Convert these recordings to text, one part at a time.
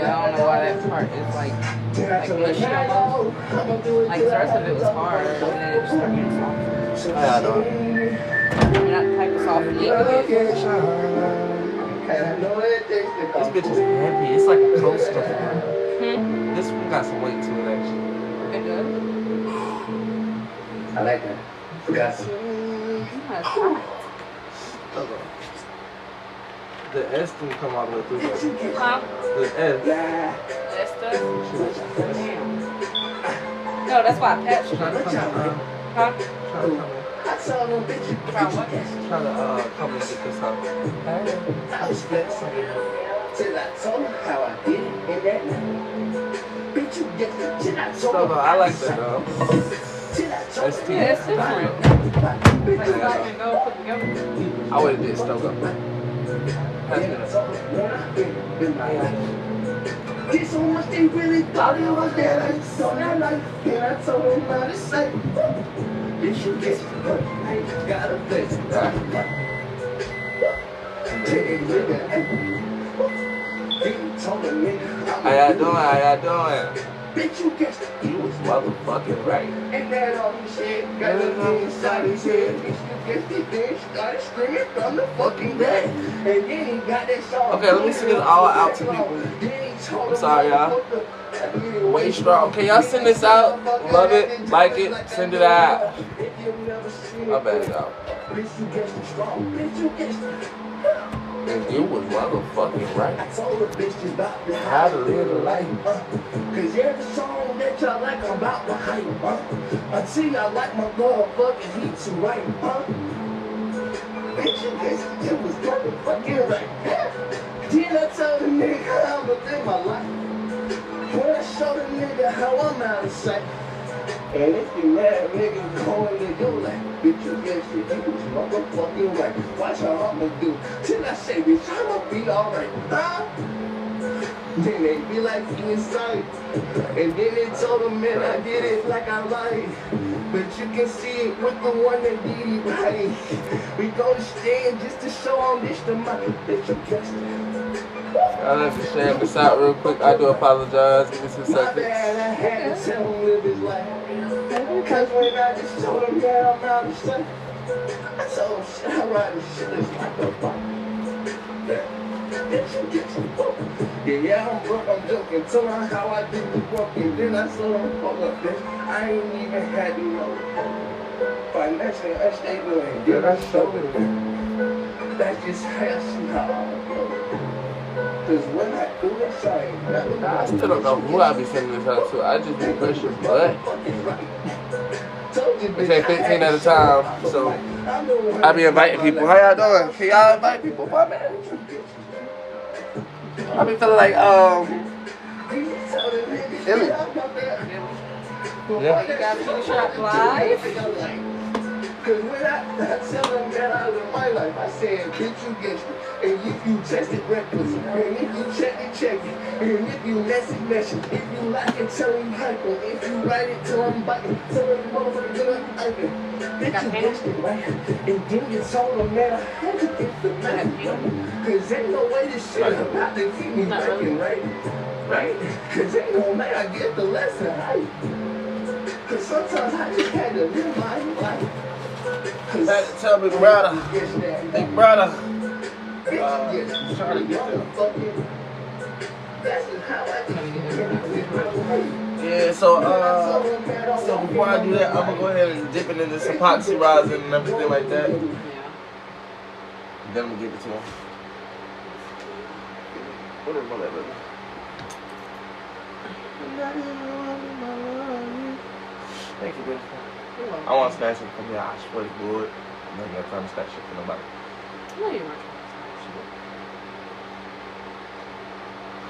I don't know why that part is like mushy almost. Like the rest of it was hard, and then it just started getting soft. How y'all doing? You're not the type of soft to eat with it. This bitch is heavy. It's like a coaster. This one got some weight to it, actually. It does. I like that. Yes. The S didn't come all the way through. Huh? The S. This does? No, that's why I patched it. Trying to come in. Huh? Trying to Try what? come and get this out. I was flexing till I told her how I did it in that night. Bitch, you get the till I told her. I like that though. That's Yeah, it's different. Like slide and go put together. I would have did Stoke up. Did so much they really thought it was that I saw that night. And I told them not to say. Bitch, you get it. I ain't got a place. How y'all doing? How y'all doing? Bitch, you guessed it. You was motherfucking right. And that all he said, got a thing inside his head. Bitch, you guessed it, then started screaming from the fucking bed. And then he got that song. Okay, let me send this all out to people. I'm sorry, y'all. Way strong. Can y'all send this out? Love it, like it, send it out. My bad, y'all. And you was motherfucking right. How to live a life. Cause every song that y'all like about the hype, until y'all like my motherfucking heat to right, Bitch, you guys, it was motherfucking right. Then I told the nigga how I'm living my life. When I show the nigga how I'm out of sight. And if you mad, nigga, going to go like, bitch, you guessed it, you was motherfucking right. Watch how I'ma do, till I say, bitch, I'ma be alright, Then they be like, you inside. And then they told them, man, I did it like I lied. But you can see it with the one that did it right. We gonna stand just to show them this the money that you guessed it. I'll let me share this out real quick. I do apologize. Give me 2 seconds. My bad, I had to tell him live his life. Cause when I just told him that I'm out of sight, I told him shit, I ride this shit like a bike. Yeah, I'm broke, I'm joking. Told her how I did the fucking. Then I told him, fuck up, bitch. I ain't even had to know. Financially unstable, and then I showed it. That's just how I see how I go. Cause when I do this, I still don't know who I be sending this out to. I just be pushing butt. We say 15 at a time, so I be inviting people. How y'all doing? Can y'all invite people? My man. I be feeling like Illy. Yeah. You got to shop live. Cause when I tell them that I live my life, I said, bitch, you guessed it. And if you test it, reckless. And if you check it, check it. And if you mess it, mess it. If you like it, tell them hyper. If you write it, tell them biting. Tell them motherfucker, tell them hyper. Bitch, you guessed it, right? And then you told them that I had to get the money. Cause ain't no way this shit about to keep me working, right? Right? Cause ain't no way I get the lesson, right? Cause sometimes I just had to live my life. Had to tell big brother. Big brother. Trying to get them. Yeah, so before I do that, I'm gonna go ahead and dip it in this epoxy rosin and everything like that. Then I'm gonna give it to him. What is my baby? Thank you, beautiful. I want to snatch it from here. I swear to God. I'm not gonna try to snatch it from nobody. No, you weren't.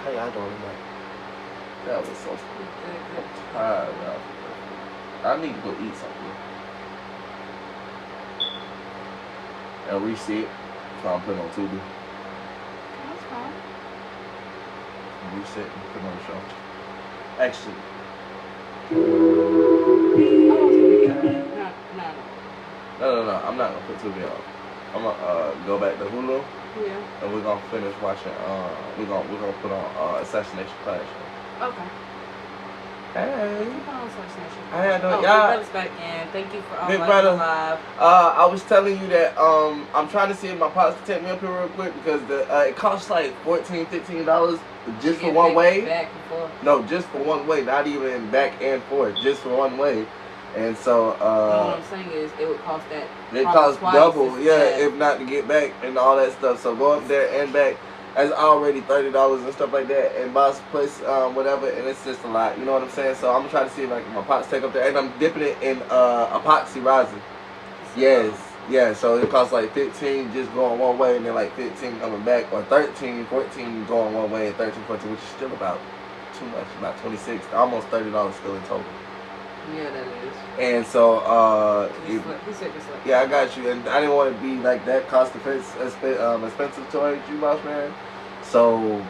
How y'all doing tonight? That was so cool. I'm tired, y'all. I need to go eat something. And reset. So I'm putting on Tubi. That's fine. Reset and put on the show. Actually. No. I'm not gonna put Tubi on. I'm gonna go back to Hulu Yeah. And we're gonna finish watching. We're gonna put on Assassination Clash. Okay. Hey. Keep on Assassination. I had no Big y'all. Brother's back in. Thank you for Big liking Brother. the live. I was telling you that I'm trying to see if my pops can take me up here real quick because it costs like $14-15 just for one way. Back and forth. No, just for one way, not even back and forth, just for one way. And so what I'm saying is it would cost that. it costs double, if not to get back and all that stuff. So go up there and back. That's already $30 and stuff like that, and boss place, whatever, and it's just a lot. You know what I'm saying? So I'm gonna try to see if my pots take up there, and I'm dipping it in epoxy rosin. Yes, yeah. So it costs like 15 just going one way, and then like 15 coming back, or 13, 14 going one way, and 13, 14, which is still about too much, about 26, almost $30 still in total. Yeah, that is. And so, yeah, I got you. And I didn't want to be like that cost expensive towards you, boss man. So,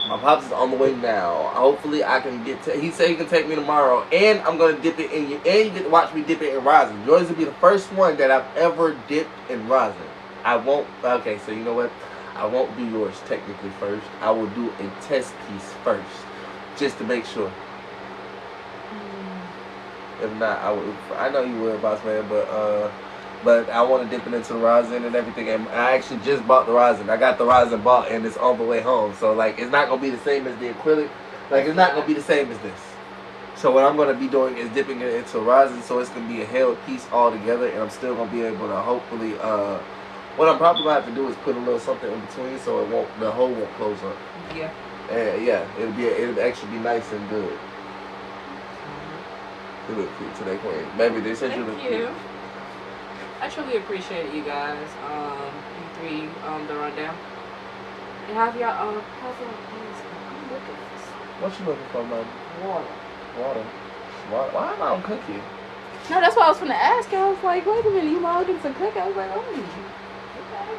my pops is on the way now. Hopefully, I can get to. He said he can take me tomorrow, and I'm gonna dip it in you. And you get to watch me dip it in rosin. Yours will be the first one that I've ever dipped in rosin. I won't. Okay, so you know what? I won't do yours technically first. I will do a test piece first, just to make sure. If not, I know you would, boss man, but I want to dip it into the rosin and everything. And I actually just bought the rosin. I got the rosin bought, and it's on the way home. So like, it's not gonna be the same as the acrylic. Like, it's not gonna be the same as this. So what I'm gonna be doing is dipping it into rosin, so it's gonna be a held piece all together, and I'm still gonna be able to hopefully. What I'm probably gonna have to do is put a little something in between, so the hole won't close up. Yeah. And yeah, it'll actually be nice and good. You look cute today, Queen. Baby, they said you look cute. I truly appreciate it, you guys. You three, the rundown. And have y'all, I'm looking for this. What you looking for, man? Water. Why am I on cookie? No, that's what I was gonna ask you. I was like, wait a minute, you all looking some cookie? I was like, oh, okay.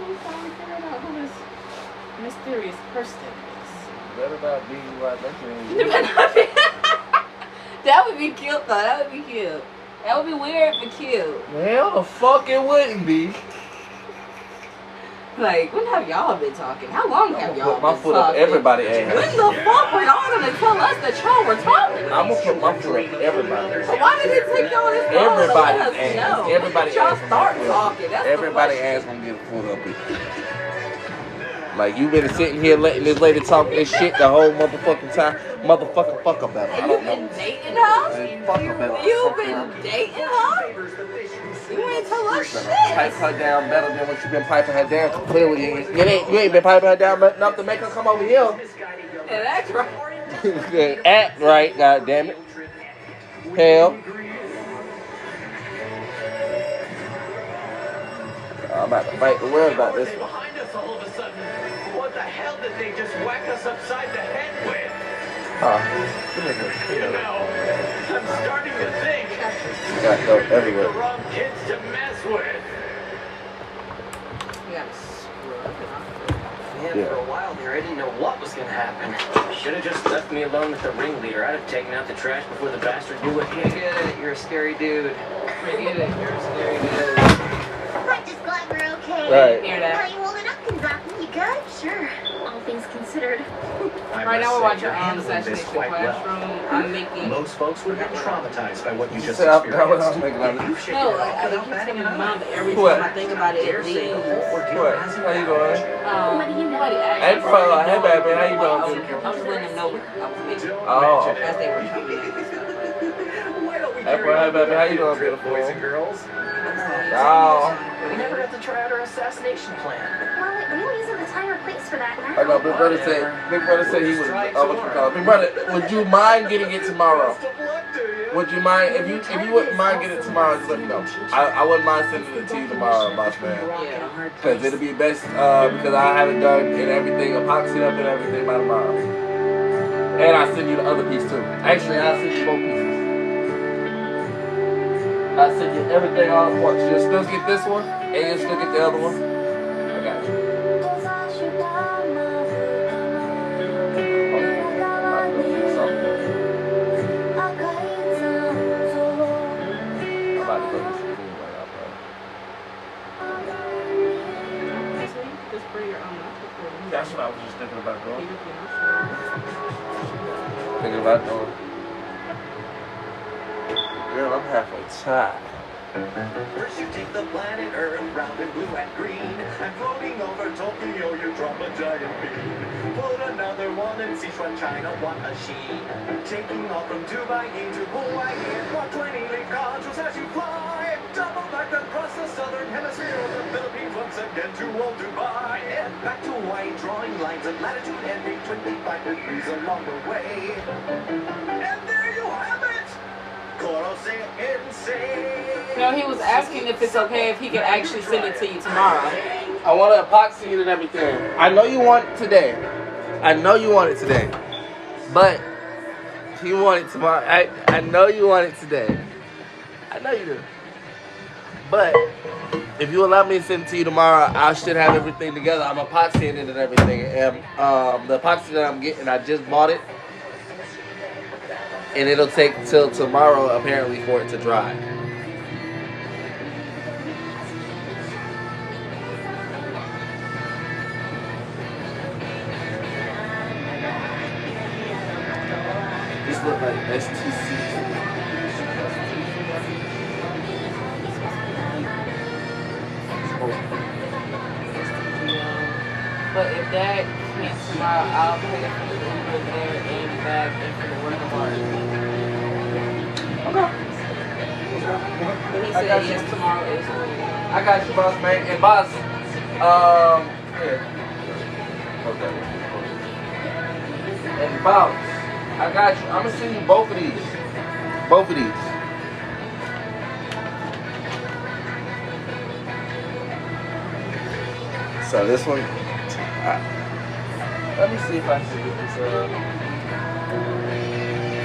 We finally figured out who this mysterious person is. Better not be right next You better not be. That would be cute, though. That would be cute. That would be weird, but cute. Hell, the fuck it wouldn't be. Like, when have y'all been talking? How long have y'all been talking? My foot up everybody's ass. When the fuck were y'all gonna tell us that y'all were talking? I'm gonna put my foot up everybody. So why did it take y'all this long? Everybody's ass. Everybody's y'all ass. start talking. That's everybody's ass gonna get a foot up here. Like, you been sitting here letting this lady talk this shit the whole motherfucking time. Motherfucking fuck her better. I don't know. You've been dating her? Fuck her better. You've been dating her? You ain't tell us shit. Pipe her down better than what you been piping her down. Clearly, you ain't been piping her down enough to make her come over here. And that's right. Act right, goddammit. Hell. I'm about to fight the world about this one. All of a sudden, what the hell did they just whack us upside the head with? You know, I'm starting to think got dope everywhere. the wrong kids to mess with. Man, for a while there, I didn't know what was going to happen. Should have just left me alone with the ringleader. I'd have taken out the trash before the bastard knew it. Forget it, you're a scary dude. Forget it, you're a scary dude. I'm just glad we're okay. Right. Hear How that? you holding up, Kentucky? You good? Sure. All things considered. Right now we're watching Assassination Classroom. I'm making... Most folks would have been traumatized by what you just I experienced. was making out of this. No, I keep telling my mom that every What? time I think about it, it leaves. What? How you doing? Nobody Hey, asked. bro. Hey, baby. How you I doing? was just letting them know what I was making Oh. as they were coming in and stuff. Hey, bro. Hey, baby. How you doing, beautiful? Boys and girls. Oh. We never got to try out our assassination plan. Well, we using the timer place for that now. I know, Big Brother said he was, what you call it? Big Brother, would you mind getting it tomorrow? Would you mind, if you wouldn't mind getting it tomorrow, just let me know. I wouldn't mind sending it to you tomorrow, boss man. Yeah. Because it'll be best, because I have it done and everything, epoxied up and everything by tomorrow. And I'll send you the other piece too. Actually, I'll send you both pieces. I'll send you everything all at once. You'll still get this one, and you'll still get the other one. I got you. So you can just bring your a lot going. Girl, I'm halfway tired. First you take the planet Earth, round and blue and green, and floating over Tokyo you drop a giant beam. Float another one in Sichuan, China, what a sheen. Taking off from Dubai into Hawaii, and walk 20 leaf contours as you fly. Double back across the southern hemisphere, the Philippines once again to old Dubai. And back to Hawaii, drawing lines of latitude every 25 degrees along the way. And there you have it! No, he was asking if it's okay if he could actually send it to you tomorrow. I want to epoxy it and everything. I know you want it today. I know you want it today. But you want it tomorrow. I know you want it today. I know you do. But if you allow me to send it to you tomorrow, I should have everything together. I'm epoxying it and everything. And the epoxy that I'm getting, I just bought it. And it'll take till tomorrow, apparently, for it to dry. This looks like STC. But if that can't tomorrow, I'll pay for the Uber there and back and for the work tomorrow. Okay. But he said yes, tomorrow is free. I got you, boss, man. And boss, here. Okay. And boss, I got you. I'm gonna send you both of these. Both of these. So this one, let me see if I can get this.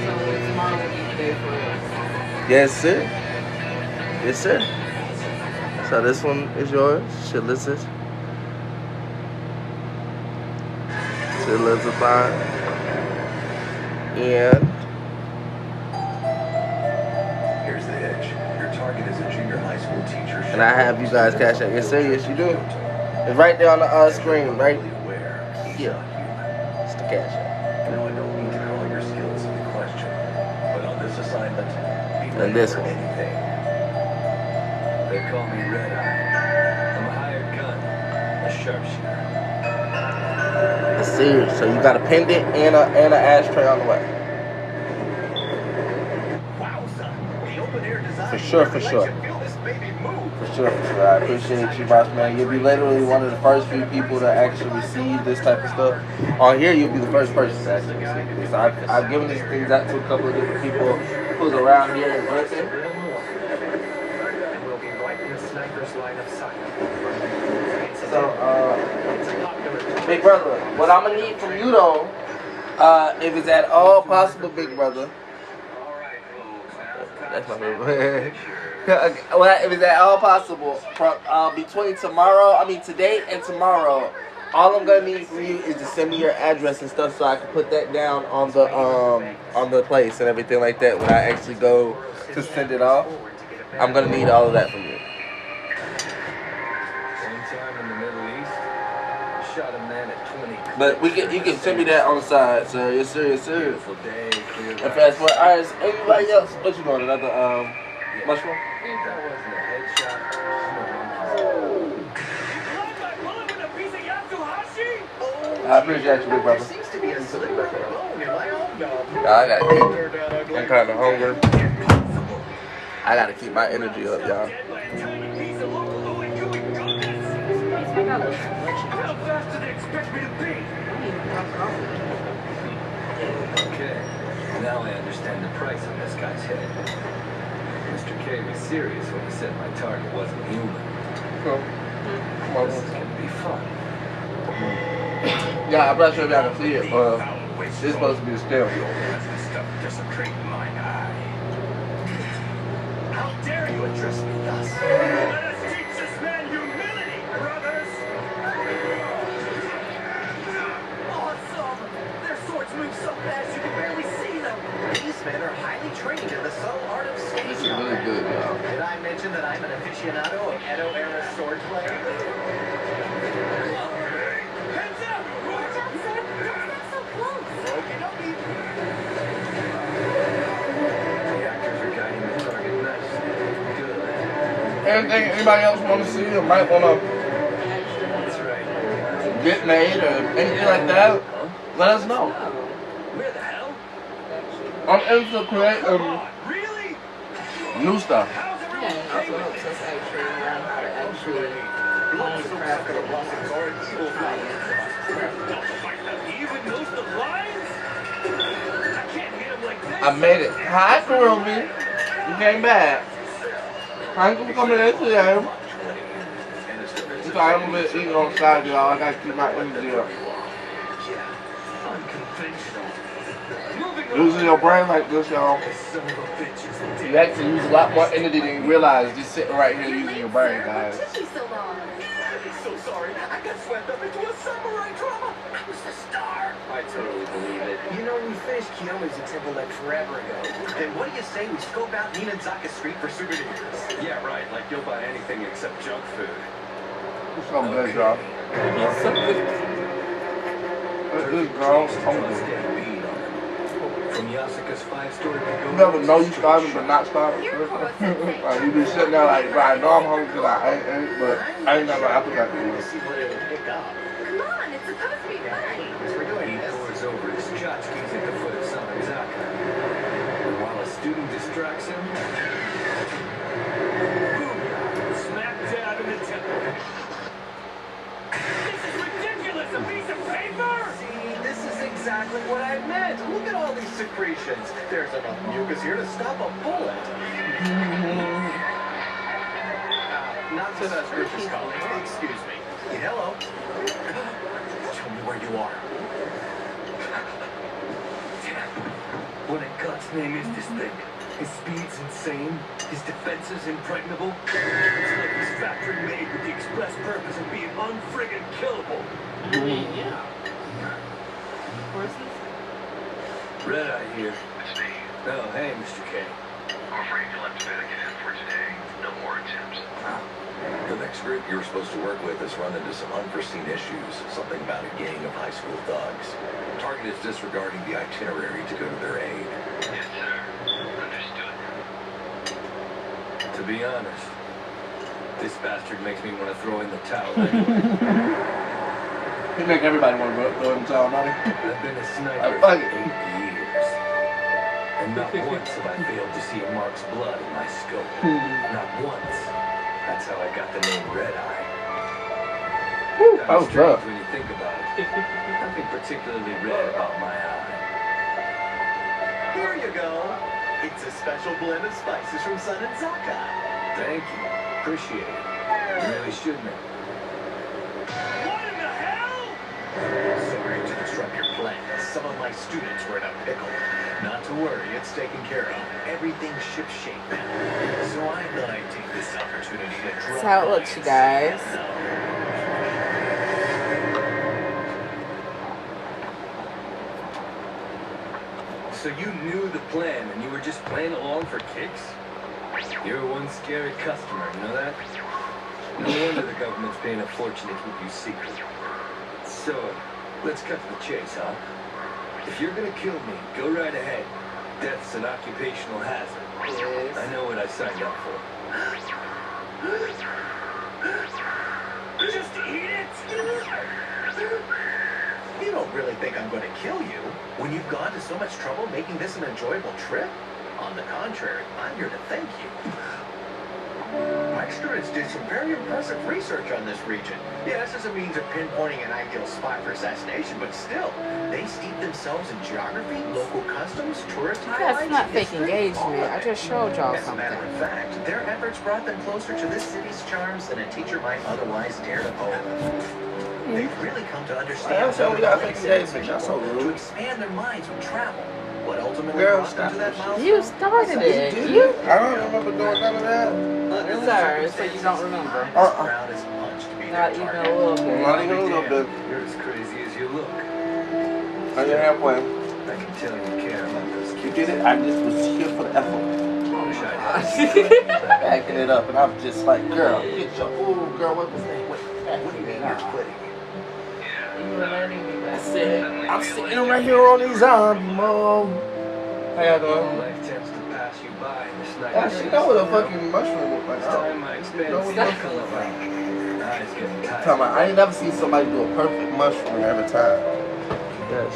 So tomorrow will be the day for real. Yes, sir. Yes, sir. So this one is yours. Shalitzit. Shalitzit. And Here's the edge. Your target is a junior high school teacher. I have you guys cash out. Yes, sir. Yes, you do. It's right there on the screen, right? Yeah. It's the cash out. No, I don't need to call your skills into question. But on this assignment, And this one. anything. They call me Red Eye. I'm a hired gun, a sharpshooter. I see. So you got a pendant and an ashtray on the way. Wowza. The open air design For sure, for lets sure. you feel this baby move. For sure, for sure. I appreciate you, boss man. You'll be literally one of the first few people to actually receive this type of stuff. On here, you'll be the first person to actually receive this. I've given these things out to a couple of different people who's around here in Brooklyn. We'll be right in the sniper's line of sight. So, big brother, what I'm gonna need from you though, if it's at all possible, big brother. That's my favorite. Well, if it's at all possible, from between today and tomorrow, all I'm gonna need from you is to send me your address and stuff so I can put that down on the place and everything like that when I actually go to send it off. I'm gonna need all of that from you. One time in the Middle East, I shot a man at 20. But you can send me that on the side, sir. Yes, sir. Yes, sir. Beautiful day, clear And fast forward. All right, anybody else? What you doing? Another mushroom? That wasn't a headshot. I appreciate you, big brother. Seems to be a sliver of bone in my own knob. I got eat. I'm kind of hungry. I gotta keep my energy up, y'all. I got a little How fast do they expect me to be? Okay, now I understand the price on this guy's head. Mr. K was serious when he said my target wasn't human. Come on. This is gonna be fun. Yeah, I'm not sure if y'all can see it, but this is supposed to be a stereo. This stuff desecrating my eye. How dare you address me thus? Let us teach this man humility, brothers! Awesome! Their swords move so fast you can barely see them. These men are highly trained in the subtle art of stage This is really good, y'all. Did I mention that I'm an aficionado of Edo-era swordplay? Heads up! Watch out, sir. Don't stand so close. Okie dokie. anything anybody else want to see or might want to That's right. get made or anything like that, let us know. Where the hell? I'm into create Really? new stuff. How's everyone Yeah, and okay also with helps it? us actually learn how to actually own the craft of Even knows the lines? I can't hit him like this. I made it. Hi, Groovy. You came back. Thank you for coming in today. So I'm a bit eating on side, y'all. I gotta keep my energy up. Using your brain like this, y'all. You actually use a lot more energy than you realize just sitting right here using your brain, guys. What took you so long? I'm so sorry. I got swept up into a samurai drama. I was the star. I totally believe it. You know, we finished Kiyomi's temple like forever ago. Then what do you say we scope out Ninazaka Street for souvenirs? Yeah, right. Like you'll buy anything except junk food. It's so good, y'all. This girl's hungry. From Yasuka's 5-story You never know you starving but not starving. You're Koro-sensei. Like, you be sitting there like, bro, I know I'm hungry because I ain't, but I ain't never appetite to eat. See what it'll pick up. Come on, it's supposed to be fun. As we're doing this, he pours over his tchotchkes at the foot of Samizaka. And while a student distracts him, boom! Smack dab in the temple. This is ridiculous! A piece of paper! See, this is exactly what I meant. Look at all these secretions. There's enough mucus here to stop a bullet. Not to that Griffith's colleague. Excuse me. Hello. Tell me where you are. What a God's name is this thing? His speed's insane. His defense is impregnable. It's like this factory made with the express purpose of being unfriggin' killable. I mean, yeah. Horses? Red Eye here. It's me. Oh, hey, Mr. K. I'm afraid you'll have to bid again for today. No more attempts. The next group you're supposed to work with has run into some unforeseen issues. Something about a gang of high school thugs. Target is disregarding the itinerary to go to their aid. Yes, sir. Understood. To be honest, this bastard makes me want to throw in the towel anyway. He make everybody want to throw themselves, buddy. I've been a sniper I for fuck 8 it. years. And not once have I failed to see a mark's blood in my scope. Not once. That's how I got the name Red Eye. That Kind was of strange rough. when you think about it. Nothing particularly red about my eye. Here you go. It's a special blend of spices from Sun and Zaka. Thank you. Appreciate it. You really should know. What in the hell? Sorry to disrupt your plans. Some of my students were in a pickle. Not to worry, it's taken care of. Everything's shipshape now. So I thought I'd take this opportunity to drop That's how it looks, you guys. So you knew the plan and you were just playing along for kicks? You're one scary customer, you know that? No wonder the government's paying a fortune to keep you secret. So, let's cut to the chase, huh? If you're gonna kill me, go right ahead. Death's an occupational hazard. Yes. I know what I signed up for. Just eat it! You don't really think I'm going to kill you when you've gone to so much trouble making this an enjoyable trip? On the contrary, I'm here to thank you. My students did some very impressive research on this region. Yes, as a means of pinpointing an ideal spot for assassination, but still, they steep themselves in geography, local customs, tourist highlights, That's not fake history, engagement. all of I it. just showed y'all As a matter something. of fact, their efforts brought them closer to this city's charms than a teacher might otherwise dare to hope. They've really come to understand So we got what it fake takes engagement. That's so to rude. expand their minds with travel. What ultimately Girl, brought them to that stop. milestone? You started it. You, I don't remember doing none of that. sir, so you don't remember. Crowd is punched to be Not their even a target. little bit. Not even a little bit. You're as crazy as you look. I didn't have one. I can tell you care about those You kids. did it. I just was here for the effort. Wish I Backing it up, and I'm just like, girl, get your, ooh, girl, what was that? What What do you mean you're quitting? You were learning me that shit. I'm sitting right here on these zombie mode. How y'all did. doing? Life tends to pass pass you by in the sniper. Yeah, she know what a fucking mushroom look like. Time I expand know what the mushroom look like. eyes getting tired. Talking about, I ain't never seen somebody do a perfect mushroom every time. Yes.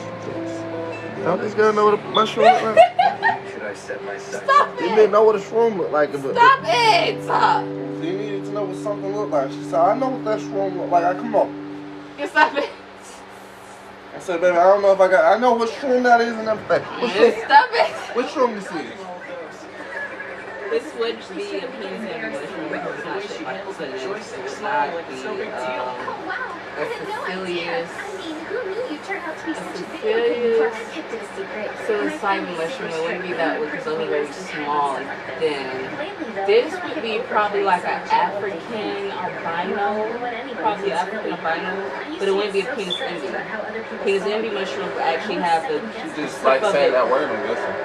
Don't this girl know what a mushroom look like? Should I set my sights? Stop You it! didn't know what a shroom look like. Stop it! Stop! You needed to know what something looked like. She said, I know what that shroom look like. Come on. You stop it! I said, baby, I don't know if I know what shroom that is and everything. What shroom, Stop it! what shroom this is? This would be a penis and mushroom. It's not shit like this. It's not Oh, wow. I didn't know I did. Sicilius. I mean, who knew you turned out to be such a Sicilius. video game before I kept it a secret? Psilocybin mushroom. It wouldn't be that because it's only very small and thin. This would be probably like an African albino, probably African albino, but it wouldn't be a penis envy. Penis envy mushroom would actually have the Just like saying that word, I'm guessing.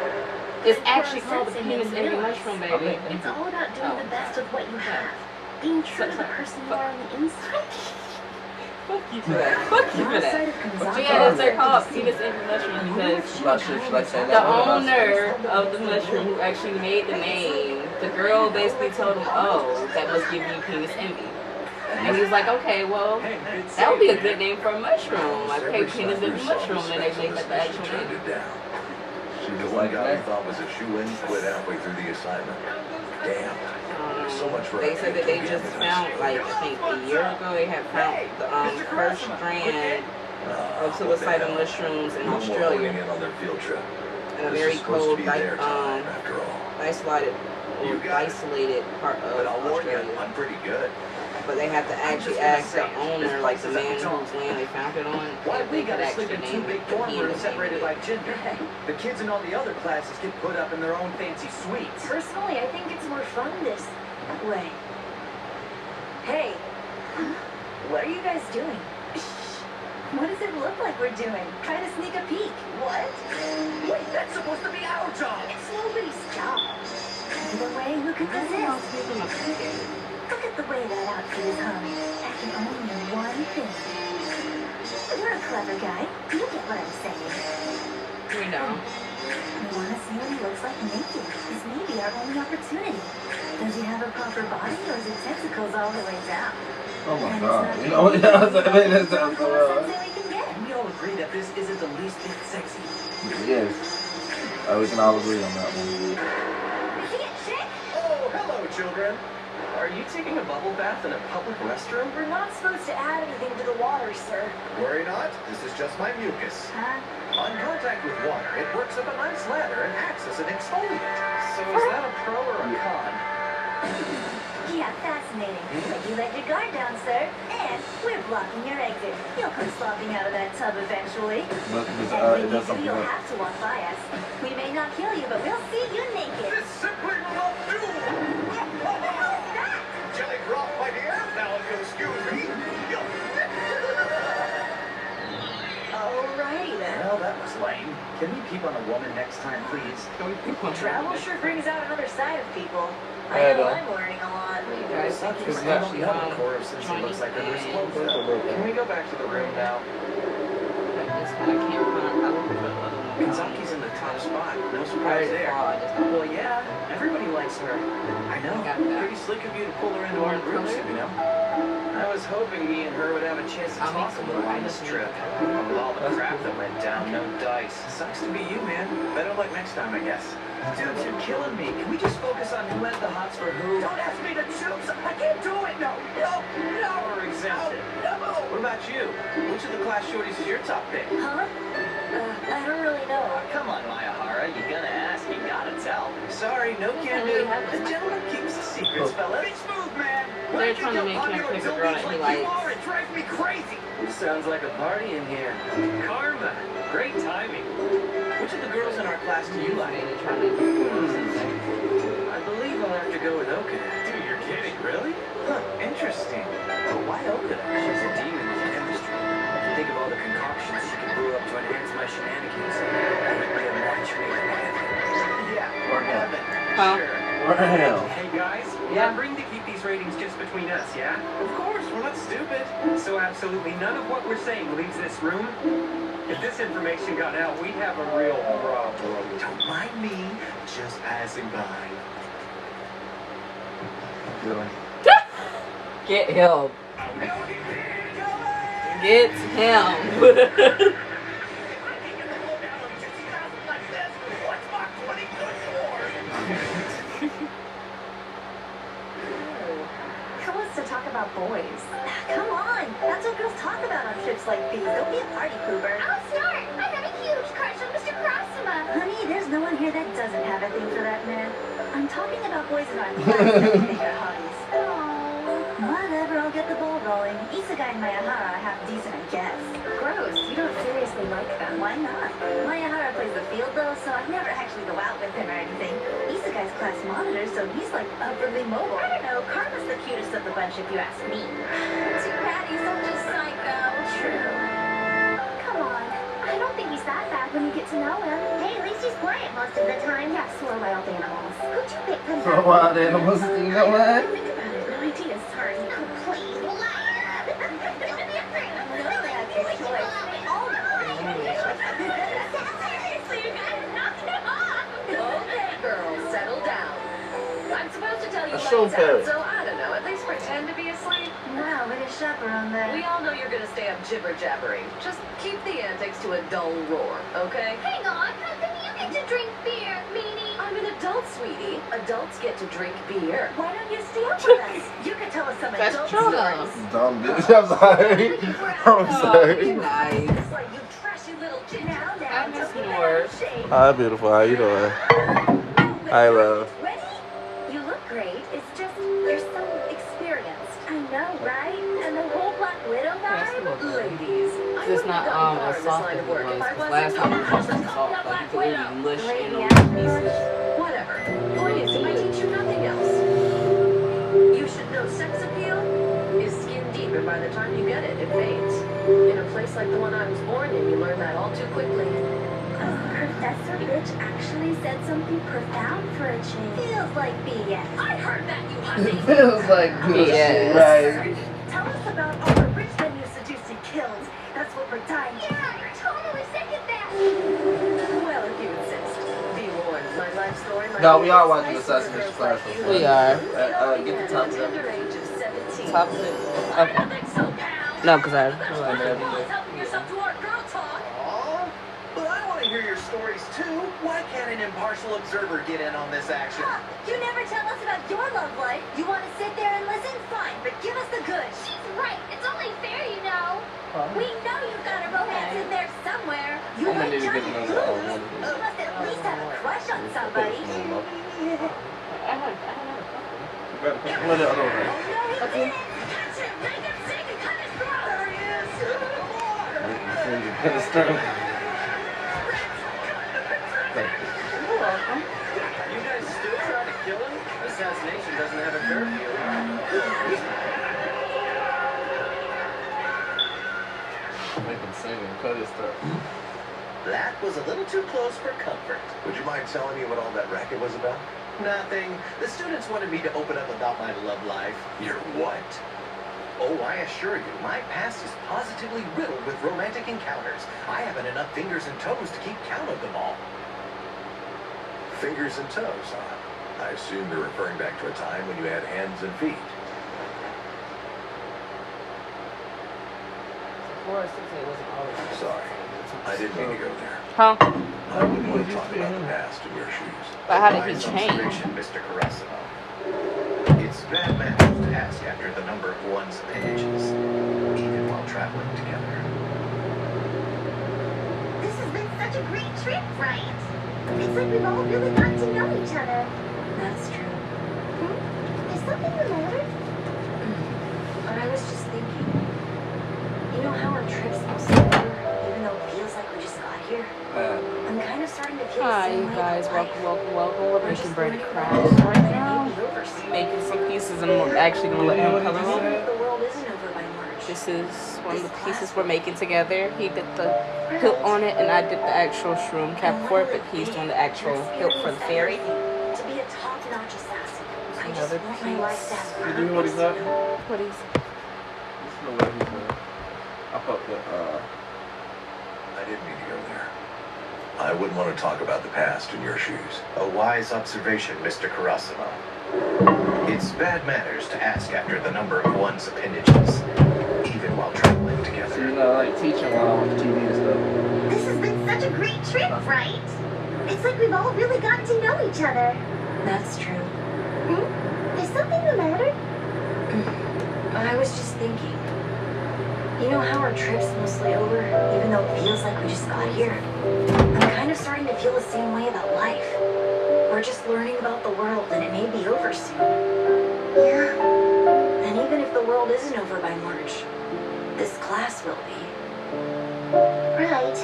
It's actually called the penis envy mushroom, baby. It's all about doing the best with what you have. Being true to the person you are on the inside. Fuck you for that. Fuck you for that. But yeah, they're called penis envy mushroom because I'm not sure if she like saying the that word. owner of the mushroom who actually made the name, the girl basically told him, oh, that must give you penis envy. And he's like, okay, well, that would be a good name for a mushroom. Like, hey, penis envy mushroom, and then they make that the actual Turned name. it down. The one guy who thought was a shoe-in quit halfway through the assignment. Damn. So much for They said that they just found, like, I think a year ago, they had found the first strand of psilocybin mushrooms in Australia. In on their field trip. In a This very is supposed to cold, be their time, after all. isolated part of But I'll warn you, Australia. I'm pretty good. But they have to actually ask the owner, like the man whose land they found it on, Why if we they could gotta sleep actually in two name big it. dorm He rooms was separated by named gender? The kids in all the other classes get put up in their own fancy suites. Personally, I think it's more fun this way. Hey, what are you guys doing? What does it look like we're doing? Try to sneak a peek. What? Wait, that's supposed to be our job. It's nobody's job. Either way, look at this. Look at the way that outfit is hung. Acting only in one thing. You're a clever guy. You get what I'm saying. We know. We want to see what he looks like naked. This may be our only opportunity. Does he have a proper body or is it tentacles all the way down? Oh my And god. it's You not know what the else I mean? That's most so sensei we can get. We all agree that this isn't the least bit sexy. Yes. We can all agree on that one. Is he a chick? Oh, hello, children. Are you taking a bubble bath in a public restroom? We're not supposed to add anything to the water, sir. Worry not, this is just my mucus. Huh? On contact with water, it works up a nice lather and acts as an exfoliant. So is that a pro or a con? Yeah, fascinating. But you let your guard down, sir. And we're blocking your exit. You'll come slopping out of that tub eventually. But And it when does you do, something you'll else. have to walk by us. We may not kill you, but we'll see you naked. This simply will not do! What the hell is that? Jelly drop, my dear. Now if you'll excuse me. Alrighty then. Well, that was lame. Can we peep on a woman next time, please? Travel sure brings out another side of people. Yeah, I know though. I'm learning a lot. You guys think It's it's not- actually The core since it looks like they're supposed to. Can we go back to the room now? This one I can't find. I looked for the other one. Kentucky's in the top spot. No I surprise already there. saw it. I just don't Well, yeah, everybody likes her. I know. Got that. Pretty slick of you to pull her into our groups, you know. I was hoping me and her would have a chance to I'll talk make a little on this trip. With all the crap that went down, no dice. Sucks to be you, man. Better luck next time, I guess. Dude, you're killing me. Can we just focus on who has the hots for who? Don't ask me to choose. I can't do it. No. We're exempted. No. What about you? Which of the class shorties is your top pick? Huh? I don't really know. Oh, come on, Mayahara. You gonna ask, you gotta tell. Sorry, no can do. The gentleman keeps the secrets, fella. Be smooth, man. They're trying to make him pick a girl that he likes. It drives me crazy. Sounds like a party in here. Karma. Great timing. Which of the girls in our class do you like? They're trying to do something. I believe I'll have to go with Okada. Dude, you're kidding, really? Huh, interesting. But why Okada? She's a demon with chemistry. Think of all the concoctions she could brew up to enhance my shenanigans. I would be a match made in heaven. Yeah, or heaven. Huh? Sure. Wow. Hey guys, Yeah. we're agreeing to keep these ratings just between us, yeah? Of course, we're not stupid. So absolutely none of what we're saying leaves this room. If this information got out, we'd have a real problem. Don't mind me. just passing by. Get him. Get him. Who wants to talk about boys? Come on, that's what girls talk about on trips like these. Don't be a party pooper. I'll start. I have a huge crush on Mr. Crossima. Honey, there's no one here that doesn't have a thing for that man. I'm talking about boys in our lives that think are hotties. Whatever, I'll get the ball rolling. Isekai and Mayahara are half decent, I guess. Gross. You don't seriously like them. Why not? Mayahara plays the field though, so I never actually go out with him or anything. Isekai's class monitor, so he's like upwardly mobile. I don't know, Karma's the cutest of the bunch if you ask me. Too bad he's such a psycho. True. Come on. I don't think he's that bad when you get to know him. Hey, at least he's quiet most of the time. Yeah, so are wild animals. Who'd you pick from For wild animals, you know what? Think about it. No idea. Sorry. Oh, please. Seriously, you guys knocked him off. Okay, girls, settle down. I'm supposed to tell you A lights show out, fairy. so I don't know, at least pretend to be asleep. Wow, way to chaperone there. We all know you're gonna stay up jibber-jabbering. Just keep the antics to a dull roar, okay? Hang on. How come you get to drink beer, meanie? I'm an adult, sweetie. Adults get to drink beer. Why don't you stay up with us? You could tell us some That's adult true. stories. Dumb bitch. I'm sorry. I'm Oh, sorry. you guys. It's like you trashy little Now, I now, miss don't be yours. ashamed. Hi, beautiful. How you doing? Hi, love. Ready? You look great. It's just you're so experienced. I know, right? And the whole Black Widow Yes, vibe. look. ladies. I It's wouldn't not have gotten far as in this soft line as of it work was if I because wasn't last time it was so just soft. Like you could literally mush in Lady those actors. pieces. Whatever. Point is, if I teach you nothing else, you should know sex appeal is skin deep, and by the time you get it, it fades. In a place like the one I was born in, you learn that all too quickly. Professor Bitch actually said something profound for a change. Feels like BS. I heard that, you It hussy! feels like good Yes. shit, right? Tell us about all the rich men you seduced and killed. That's what we're dying to Yeah, hear. totally second that. Well, if you insist. Be warned, my life story might No, be we are as watching nice Assassination for girls like Classroom. you. We are. Get the top of that. Tender age of 17. Top of it. I Okay. don't think so, pal. No, because I. That's why you're always helping yourself to our girl talk. Aw, but I want to hear your stories too. Why can't an impartial observer get in on this action? Huh, you never tell us about your love life. You want to sit there and listen? Fine, but give us the goods. She's right. It's only fair, you know. We know you've got a romance in there somewhere. You I'm gonna like need to get giant another boobs. one. You must at least have a crush on somebody. I had a couple. What the other one? Oh, no, he didn't. Catch him. Make him sick and cut his throat. There he is! You're welcome. You guys still try to kill him? Assassination doesn't have a curfew. Make him sing and cut his throat. That was a little too close for comfort. Would you mind telling me what all that racket was about? Nothing. The students wanted me to open up about my love life. Your what? Oh, I assure you, my past is positively riddled with romantic encounters. I haven't enough fingers and toes to keep count of them all. Fingers and toes, huh? I assume you're referring back to a time when you had hands and feet. Sorry, I didn't mean to go there. Huh? I wouldn't want to talk about the past in your shoes. But how did he Mine's change? observation, Mr. Caressimo. It's bad manners to ask after the number of one's appendages, even while traveling together. This has been such a great trip, right? It's like we've all really got to know each other. That's true. Is something the matter? I was just thinking, you know how our trip's supposed to be over, even though it feels like we just got here? I'm kind of starting to feel the Hi, same you way guys. about life. Welcome. We're We're making just breaded learning crafts about right it, now. and it may be over soon. Making some pieces, and we're actually gonna let him color them. The world isn't over by March. This is one of the pieces we're making together. He did the hilt on it, and I did the actual shroom cap for it, but he's doing the actual hilt for the fairy. To be a top-notch assassin, I just Another want my life to have You do what he said? What is? This is the way he said. I fucked with, I didn't mean to go there. I wouldn't want to talk about the past in your shoes. A wise observation, Mr. Karasuma. It's bad manners to ask after the number of one's appendages, even while traveling So together. you know, like teaching while on TV and stuff. This has been such a great trip, right? It's like we've all really gotten to know each other. That's true. Is something the matter? I was just thinking. You know how our trip's mostly over, even though it feels like we just got here? I'm kind of starting to feel the same way about life. We're just learning about the world, and it may be over soon. Yeah. And even if the world isn't over by March, this class will be. Right.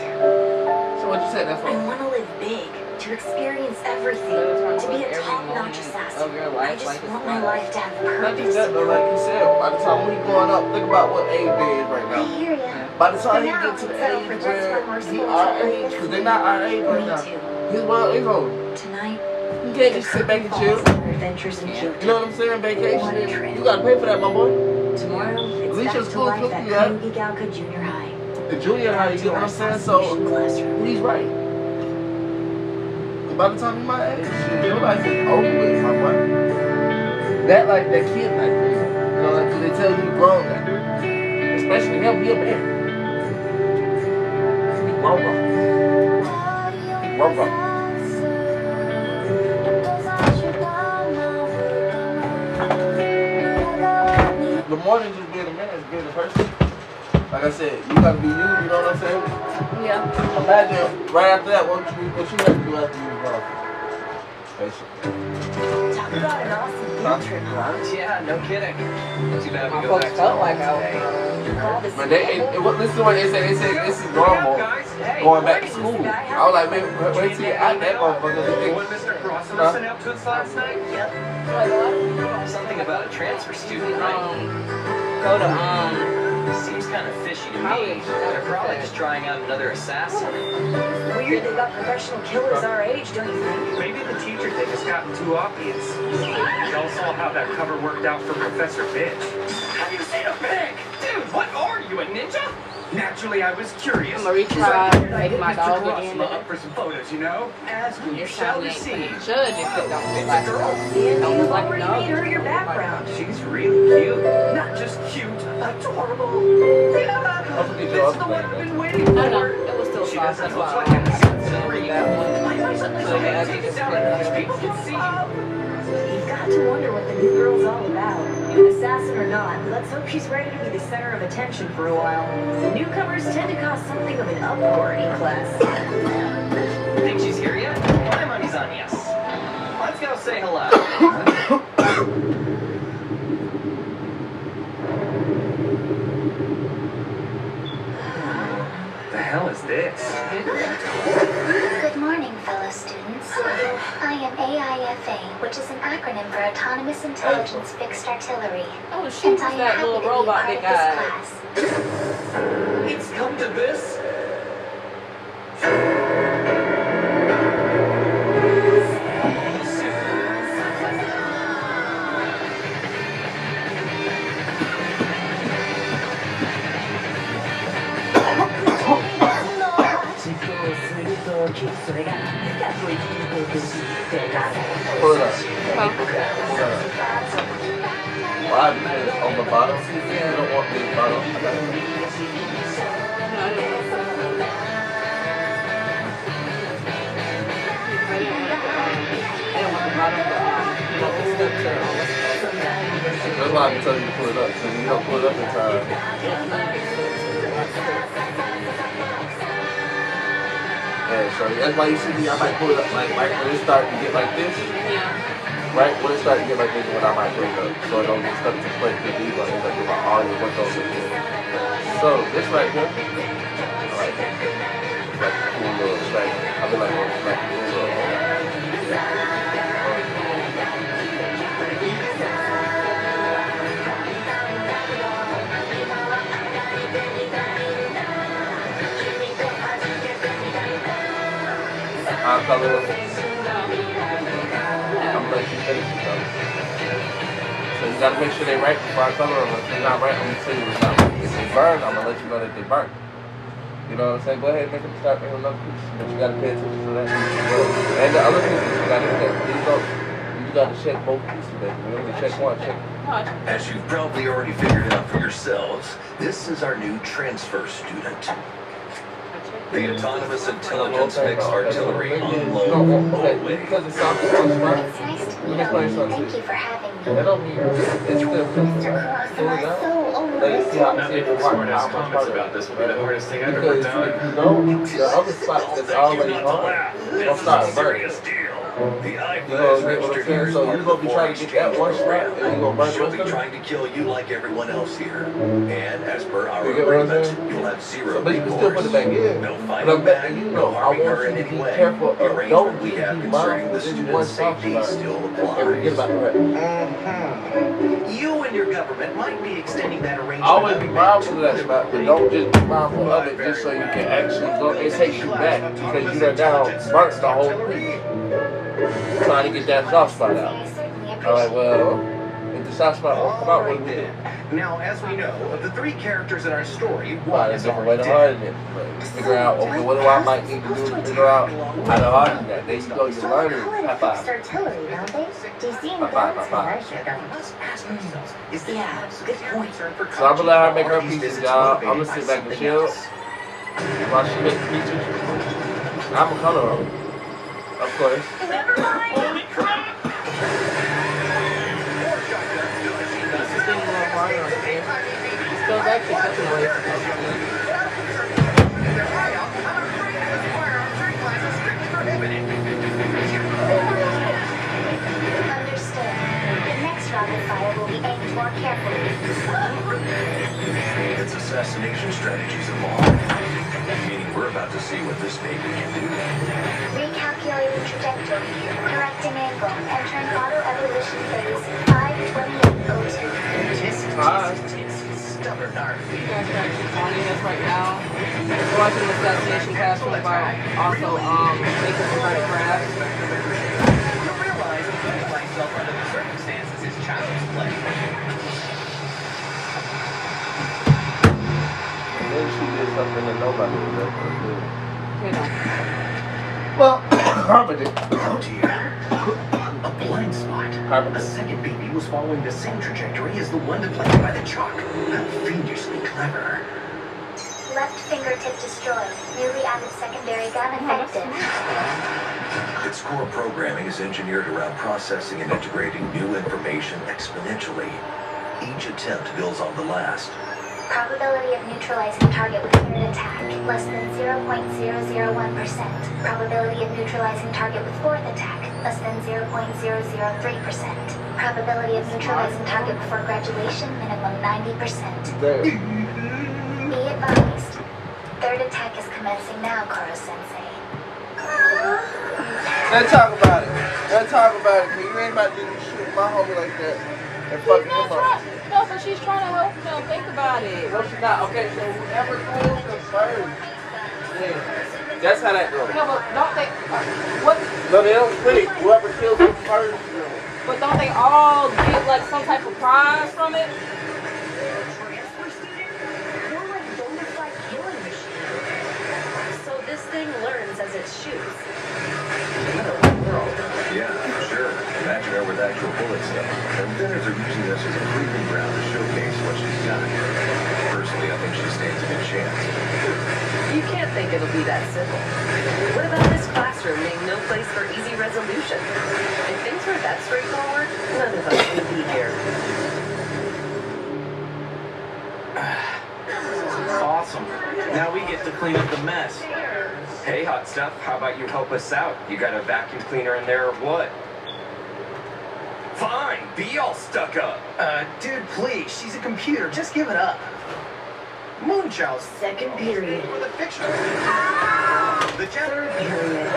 So what you said? That's I what. want to live big, to experience everything, to be a top-notch assassin. Of your I life, just like it's want my fun. life to have Not purpose. just that, but like you said, by the time we growing up, think about what age they is right I now. hear ya. By the time he Now, get to the so age for just where one more he school our trip like age, this because they're not our age right Me now. too. He's well, he's old. Tonight, You can't just sit back and chill. adventures in Kyoto. You know what I'm saying? Vacation. One trip. You gotta pay for that, my boy. Tomorrow, it's least back your to school life took at you out. Kyoto Junior High. The junior high, you get what I'm saying? So Classroom. he's right. By the time you're my age, your life is over with, my boy. That like that kid like this. You know, like, 'cause they tell you grown now. Especially him, he a man. He grown. He grown. The more than just being a man, it's being a person. Like I said, you gotta be you, you know what I'm saying? Yeah. Imagine right after that, what you have to do after you grow. Basically. Talk about an awesome field trip, huh? Yeah, no kidding. Too bad My we go folks back to felt like I normal was today. You call this But listen to what they say. They say this is normal. Going back to school. I was like, man, wait till you out that motherfucker. What Mr. Karasuma sent out to us last night? Yep. Something about a transfer student, right? Go to Seems kind of fishy to me. college. They're probably just trying out another assassin. Weird they got professional killers our age, don't you think? Maybe the teacher thing has gotten too obvious. Y'all saw how that cover worked out for Professor Bitch. Have you seen a pig? Dude, what are you, a ninja? Naturally, I was curious. I'm gonna retry making my dog again. Mr. up for some photos, you know? As we You're shall trying to receive. judge if it don't fit like girl. And Don't you've like already dog. made her your background. She's really cute. Not just cute, adorable. Yeah, I'll forget this your is the one other I've thing. been waiting for. No, it was still She soft. doesn't That's look why like I an assassin. that one. Why suddenly So so yeah, I take think it it's down pretty and much people can see. You've got to wonder what the new girl's all about. Assassin or not, let's hope she's ready to be the center of attention for a while. Newcomers tend to cause something of an uproar in class. Think she's here yet? My money's on yes. Let's go say hello. The hell is this? Good morning, fellow students. I am AIFA, which is an acronym for Autonomous Intelligence Fixed Artillery. Oh, she And was I am that happy little to be robot part that of this got. class. It's come to this. Pull it up. Why? Because on the bottom, you don't want the bottom. That's why I'm telling you to pull it up. So you don't pull it up in time. Yeah, so that's why you see me, I might pull it up like right when it starts to get like this. Right when it starts to get like this, when I might pull it up. So it don't get stuck to play because these are like about all your work over here. So this right here, I like it. It's like a cool little track. I feel like it's like a cool little I'll color it. I'm gonna let you finish it though. So you gotta make sure they're right before I color them. If they're not right, I'm gonna tell you it's not right. If they burn, I'm gonna let you know that they burn. You know what I'm saying? Go ahead and make them start making another piece. But you gotta pay attention to that. And the other pieces you gotta hit that. You gotta check both pieces, baby. You only check one, check. As you've probably already figured out for yourselves, this is our new transfer student. The Autonomous Intelligence Mixed Artillery Unload Always. Because it's soft, It's nice to meet you. Thank you for having me. That don't mean it's still Nothing but smart-ass comments about this will be the hardest thing I've ever done. If you don't, the other spots that's already hard, will start burning. The You know what I'm saying? So you're going to be trying to get that one spot, and you're going to burn She'll the be rest of trying to kill you like everyone else here. And as per our You get what I'm agreement, saying? you'll have zero But you can still put it back in. No But fighting I'm back, betting you no know, I harming want her you in to any be way. careful The of arrangement don't we be have mindful concerning the that you student's want soft safety spot. still And forget applies. about the rest. You and your government might be extending that arrangement. Always be mindful of that spot, but don't just be mindful of it just so you can actually go and take you back because you done now burnt the whole piece. Trying to get that soft spot out. I certainly Alright, appreciate it. well, if the soft spot won't come out, what do we do? Now, as we know, of the three characters in our story, Find one a is different way already to dead. harden it. But figure out, okay, what do I might need to do to figure out how to harden that? There you go, you're learning. High five. Artillery, don't they? Do you see High five, high five. Is this Yeah, good point? So I'm gonna let her make her pieces, y'all. I'm gonna sit back and chill while she makes the pieces. I'm a color them, of course. Still actually cooking away. Understood. The next rocket fire will be aimed more carefully. Its assassination strategies evolve. Meaning we're about to see what this baby can do. Recalculating trajectory, correcting angle, entering auto-evolution phase 52802. Stubborn art. You guys are actually joining us right now. We're watching the assassination classroom about also making some BreadedCrafts. You realize putting myself under the circumstances is child's play. And then she did something that nobody was ever gonna do. You know. Well, Karma did. Oh dear. A blind spot. A second baby was following the same trajectory as the one depicted by the chalk. How fiendishly clever. Left fingertip destroyed. Newly added secondary gun effective. Its core programming is engineered around processing and integrating new information exponentially. Each attempt builds on the last. Probability of neutralizing target with third attack, less than 0.001%. Probability of neutralizing target with fourth attack, less than 0.003%. Probability of neutralizing target before graduation, minimum 90%. Be advised. Third attack is commencing now, Koro-sensei. Let's talk about it. Let's talk about it. You ain't about to shoot my homie like that and fucking him up. No, so she's trying to help them. Think about it. No, she's not. Okay, so whoever kills them first. Yeah. That's how that goes. No, but don't they? What? No, they don't split. Whoever kills them first. But don't they all get like some type of prize from it? So this thing learns as it shoots. Yeah, sure. Imagine her with actual bullets though. And vendors are using this as a proving ground to showcase what she's got. Personally, I think she stands a good chance. You can't think it'll be that simple. What about this classroom being no place for easy resolution? If things were that straightforward, none of us would be here. Awesome. Now we get to clean up the mess. Hey, hot stuff, how about you help us out? You got a vacuum cleaner in there or what? Fine, be all stuck up. Dude, please. She's a computer. Just give it up. Moonchild's Second period. for the picture. The Third period.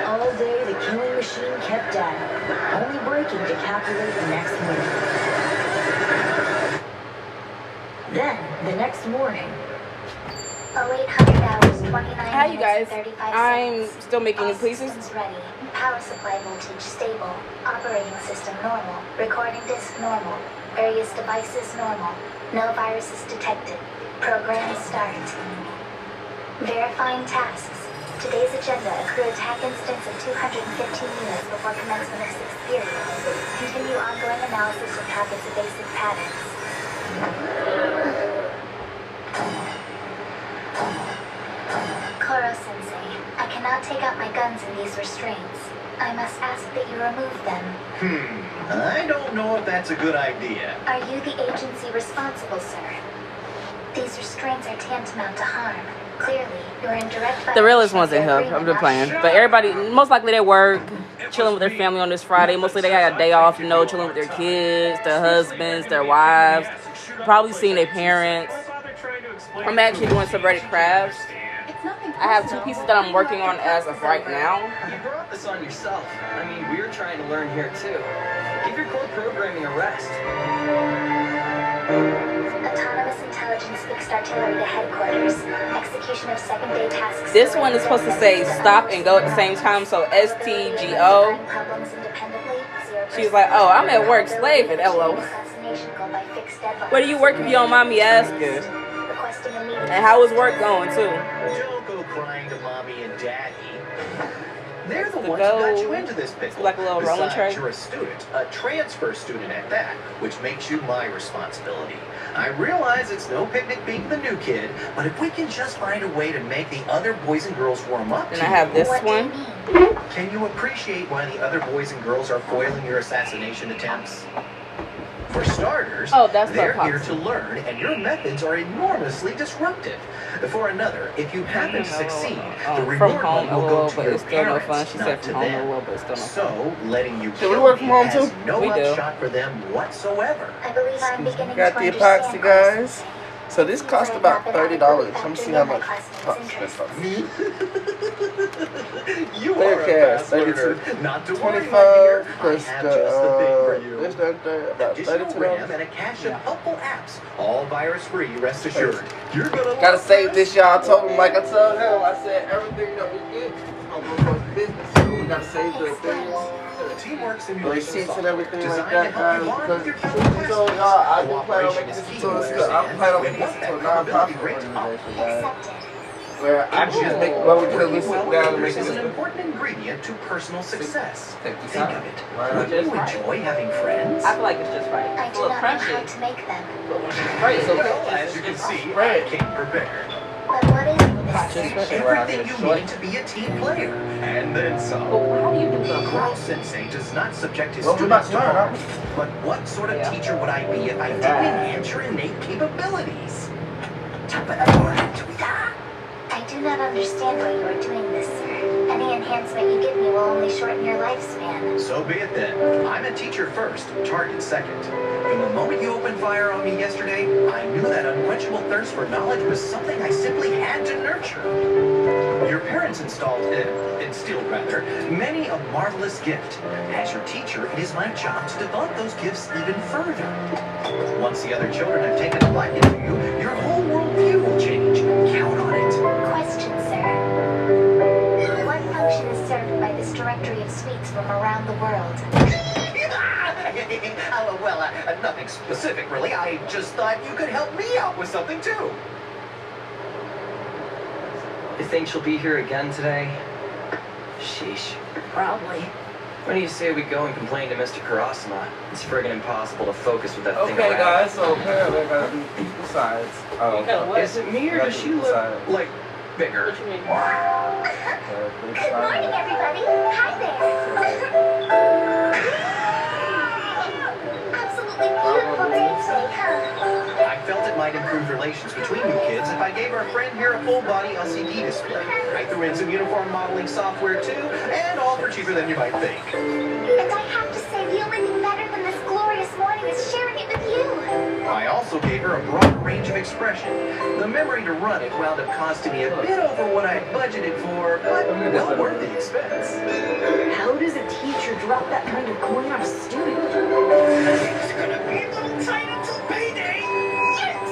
All day the killing machine kept at it, only breaking to calculate the next move. Then, the next morning, 0800 hours, 29 Hi, you guys. minutes, 35 I'm seconds. still making All it pieces. systems ready. Power supply voltage stable. Operating system normal. Recording disk normal. Various devices normal. No viruses detected. Program start. Verifying tasks. Today's agenda: accrue attack instance of 215 units before commencement of 6th period. Continue ongoing analysis of targets of basic patterns. Koro-sensei, I cannot take out my guns in these restraints. I must ask that you remove them. I don't know if that's a good idea. Are you the agency responsible, sir? These restraints are tantamount to harm. Clearly, you're in direct The realest ones in here. I'm just playing. But everybody, most likely they work, chilling with their family on this Friday. Mostly they got a day off, you know, chilling with their kids, their husbands, their wives. Probably seeing their parents. I'm actually doing some BreadedCrafts. I have 2 pieces that I'm working on as of right now. You brought this on yourself. I mean, we're trying to learn here too. Give your core programming a rest. Autonomous intelligence fixed artillery to headquarters. Execution of 2nd day tasks. This one is supposed to say stop and go at the same time, so STGO. She's like, oh, I'm at work slaving, LO. Where do you work if you don't mind me asking? And how is work going too? Don't go crying to mommy and daddy. They're the ones who got you into this pickle. Like a little rolling tray. You're a student, a transfer student at that, which makes you my responsibility. I realize it's no picnic being the new kid, but if we can just find a way to make the other boys and girls warm up and I have this one. Can you appreciate why the other boys and girls are foiling your assassination attempts? For starters, they're here to learn, and your methods are enormously disruptive. For another, if you happen to succeed, the reward will go to your parents, not to them. So, letting you kill me has no upshot for them whatsoever. I believe I'm beginning Got to the understand epoxy, guys. So this cost about $30. Let me see how much it costs. You are a fast learner. Not to worry, my dear. I have just the thing for you. Additional RAM and a cache of helpful apps, all virus-free. Rest assured, you're gonna gotta save this, y'all. I told him, like I told him, I said everything that we get is gonna go towards business. So we gotta save the things. Teamwork The receipts and everything like that, guys. Because so y'all, I do plan on making this into a non-profit organization, guys. Where I can just make what we could sit down and make is this. an important ingredient to personal success. Take this Think out. of it. Wouldn't you enjoy having friends? I feel like it's just right. I It's a do little not know crunchy. how to make them. Right, so Well, as you can see, I came prepared. But what is this? Everything you need to be a team player, and then some. how do you do the Koro-sensei does not subject his Well, we're about students to to learn, harm. But what sort of teacher would I be if I didn't enhance your innate capabilities? I do not understand why you are doing this, sir. Any enhancement you give me will only shorten your lifespan. So be it then. I'm a teacher first, target second. From the moment you opened fire on me yesterday, I knew that unquenchable thirst for knowledge was something I simply had to nurture. Your parents instilled many a marvelous gift. As your teacher, it is my job to develop those gifts even further. Once the other children have taken a liking to you, your whole worldview will change. Count on it. Question, sir. What function is served by this directory of suites from around the world? Nothing specific, really. I just thought you could help me out with something, too. You think she'll be here again today? Sheesh. Probably. When do you say we go and complain to Mr. Kurasama? It's friggin' impossible to focus with that thing Okay, around. guys, so apparently I gotta do equal sides. Is it me or does she look like bigger? Good morning, everybody. Hi there. Absolutely beautiful day today, huh? I felt it might improve relations between you kids if I gave our friend here a full-body LCD display. I threw in some uniform modeling software, too, and all for cheaper than you might think. And I have to say, the only thing better than this glorious morning is sharing it with you. I also gave her a broad range of expression. The memory to run it wound up costing me a bit over what I had budgeted for, but well worth the expense. How does a teacher drop that kind of coin on a student? It's gonna be a little tight until payday. Yes!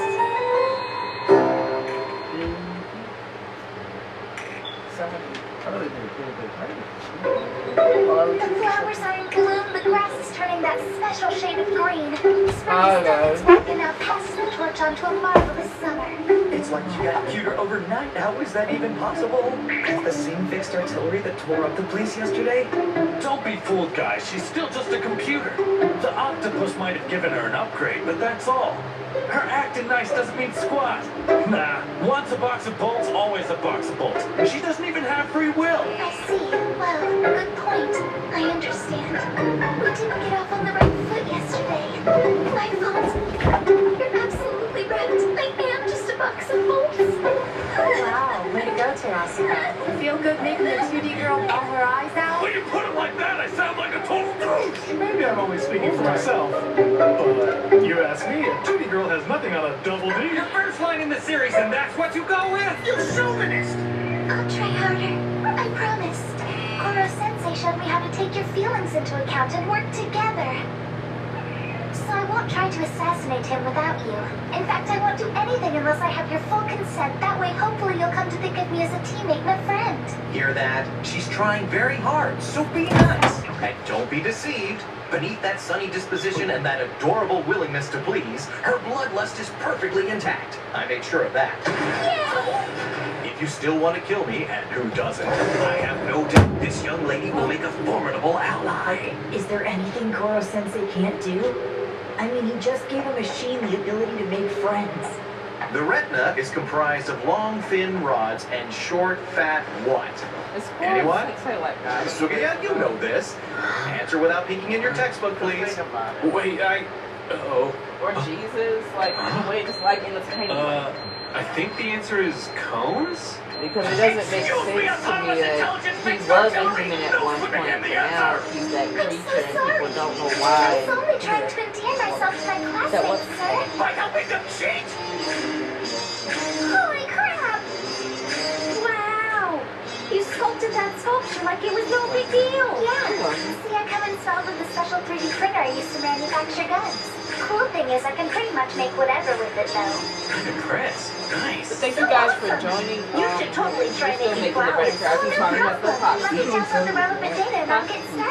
The flowers are in bloom, the grass is turning that special shade of green. Spring is done its work and now passes the torch on to a marvelous summer. It's like you got cuter overnight. How is that even possible? It's the same fixed artillery that tore up the place yesterday? Don't be fooled, guys. She's still just a computer. The octopus might have given her an upgrade, but that's all. Her acting nice doesn't mean squat. Nah, once a box of bolts, always a box of bolts. And she doesn't even have free will. I see. Well, good point. I understand. We didn't get off on the right foot yesterday. My fault. You're absolutely right. I am just a box of bolts. Wow, way to go, Teresa. Feel good making the 2D girl bawl her eyes out? When you put it like that, I sound like a total douche. Maybe I'm only speaking for myself, but you ask me, a 2D girl has nothing on a double D. Your first line in the series, and that's what you go with. You chauvinist. I'll try harder. I promise. Koro-sensei showed me how to take your feelings into account and work together. So I won't try to assassinate him without you. In fact, I won't do anything unless I have your full consent. That way, hopefully, you'll come to think of me as a teammate and a friend. Hear that? She's trying very hard, so be nice. And don't be deceived. Beneath that sunny disposition and that adorable willingness to please, her bloodlust is perfectly intact. I made sure of that. Yay! If you still want to kill me, and who doesn't, I have no doubt this young lady will make a formidable ally. Is there anything Koro-sensei can't do? I mean, he just gave a machine the ability to make friends. The retina is comprised of long, thin rods and short, fat what? Anyone? Sugiya, you know this. Answer without peeking in your textbook, please. Wait, uh-oh. Or Jesus, like, in a way, just like in the tiny way. I think the answer is cones? Because it doesn't make sense to me that he was a human at one point, and now he's that creature, and people don't know why. I was only trying to endear myself to my classmates, sir. By helping them cheat! Holy crap! Wow! You sculpted that sculpture like it was no big deal. Yeah. See, I come installed with the special 3D printer I used to manufacture guns. Cool thing is I can pretty much make whatever with it, though. I'm impressed. Nice. Thank you guys for joining. You should totally try still making making the flowers. BreadedCrafts. He's talking about the pop. Let me download the relevant data and I'll get started.